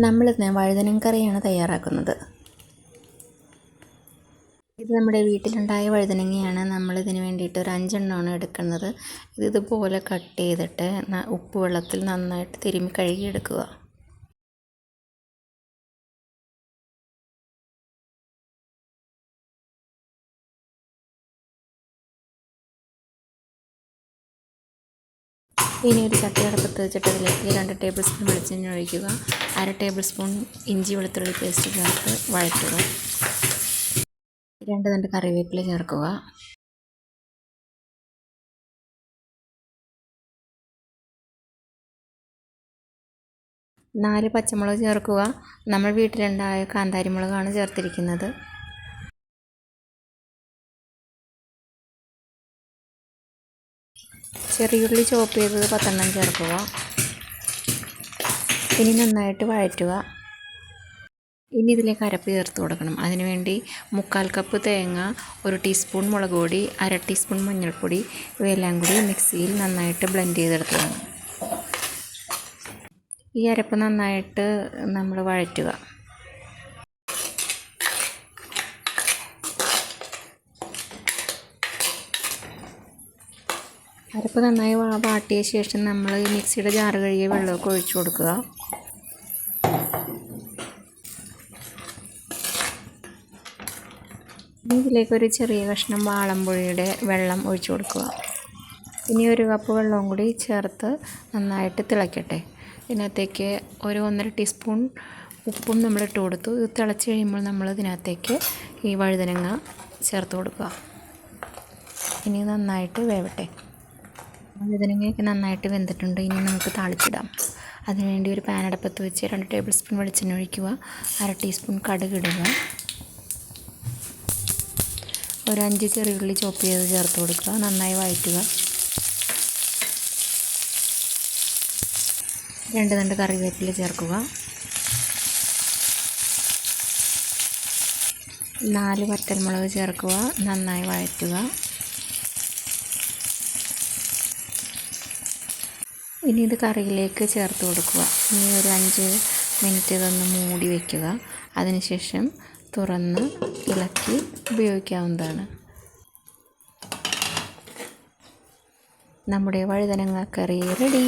നമ്മളിന്ന് വഴുതനം കറിയാണ് തയ്യാറാക്കുന്നത്. ഇത് നമ്മുടെ വീട്ടിലുണ്ടായ വഴുതനങ്ങയാണ്. നമ്മളിതിന് വേണ്ടിയിട്ട് ഒരു 5 എണ്ണമാണ് എടുക്കുന്നത്. ഇതുപോലെ കട്ട് ചെയ്തിട്ട് ഉപ്പ് വെള്ളത്തിൽ നന്നായിട്ട് തിരുമ്മി കഴുകിയെടുക്കുക. ഇനി ഒരു ചട്ടി അടുപ്പത്ത് വെച്ചിട്ട് അതിലേക്ക് 2 ടേബിൾ സ്പൂൺ വെളിച്ചെണ്ണ ഒഴിക്കുക. 1/2 ടേബിൾ സ്പൂൺ ഇഞ്ചി വെളുത്തുള്ളി പേസ്റ്റ് ചേർത്ത് വഴറ്റുക. 2 തണ്ട് കറിവേപ്പില ചേർക്കുക. നാല് പച്ചമുളക് ചേർക്കുക. നമ്മൾ വീട്ടിലുണ്ടായ കാന്താരി മുളകാണ് ചേർത്തിരിക്കുന്നത്. ചെറിയുള്ളി ചോപ്പ് ചെയ്തത് 10 ചേർക്കുക. ഇനി നന്നായിട്ട് വഴറ്റുക. ഇനി ഇതിലേക്ക് അരപ്പ് ചേർത്ത് കൊടുക്കണം. അതിനുവേണ്ടി 1/4 കപ്പ് തേങ്ങ, 1 ടീസ്പൂൺ മുളക് പൊടി, 1/2 ടീസ്പൂൺ മഞ്ഞൾപ്പൊടി ഇവയെല്ലാം കൂടി മിക്സിയിൽ നന്നായിട്ട് ബ്ലെൻഡ് ചെയ്തെടുത്തതാണ്. ഈ അരപ്പ് നന്നായിട്ട് നമ്മൾ വഴറ്റുക. അരപ്പ് നന്നായി വാട്ടിയ ശേഷം നമ്മൾ മിക്സിയുടെ ജാറ് കഴുകിയ വെള്ളമൊക്കെ ഒഴിച്ചു കൊടുക്കുക. ഇതിലേക്ക് ഒരു ചെറിയ കഷ്ണം വാളംപുളിയുടെ വെള്ളം ഒഴിച്ചു കൊടുക്കുക. ഇനി 1 കപ്പ് വെള്ളവും കൂടി ചേർത്ത് നന്നായിട്ട് തിളയ്ക്കട്ടെ. ഇതിനകത്തേക്ക് ഒരു 1.5 ടീസ്പൂൺ ഉപ്പും നമ്മൾ ഇട്ട് കൊടുത്തു. ഇത് തിളച്ച് കഴിയുമ്പോൾ നമ്മൾ ഇതിനകത്തേക്ക് ഈ വഴുതനങ്ങ ചേർത്ത് കൊടുക്കുക. ഇനി നന്നായിട്ട് വേവട്ടെ. വഴുതനങ്ങയൊക്കെ നന്നായിട്ട് വെന്തിട്ടുണ്ട്. ഇനി നമുക്ക് താളിച്ചിടാം. അതിനുവേണ്ടി ഒരു പാൻ അടുപ്പത്ത് വെച്ച് 2 ടേബിൾ സ്പൂൺ വെളിച്ചെണ്ണ ഒഴിക്കുക. 1/2 ടീസ്പൂൺ കടുക് ഇടുക. ഒരു 5 ചെറിയുള്ളി ചോപ്പ് ചെയ്ത് ചേർത്ത് കൊടുക്കുക. നന്നായി വഴറ്റുക. 2 തണ്ട് കറിവേപ്പില ചേർക്കുക. 4 വറ്റൽമുളക് ചേർക്കുക. നന്നായി വഴറ്റുക. ഇനി ഇത് കറിയിലേക്ക് ചേർത്ത് കൊടുക്കുക. ഇനി ഒരു 5 മിനിറ്റ് ഇതൊന്ന് മൂടി വയ്ക്കുക. അതിനുശേഷം തുറന്ന് ഇളക്കി ഉപയോഗിക്കാവുന്നതാണ്. നമ്മുടെ വഴുതനങ്ങ കറി റെഡി.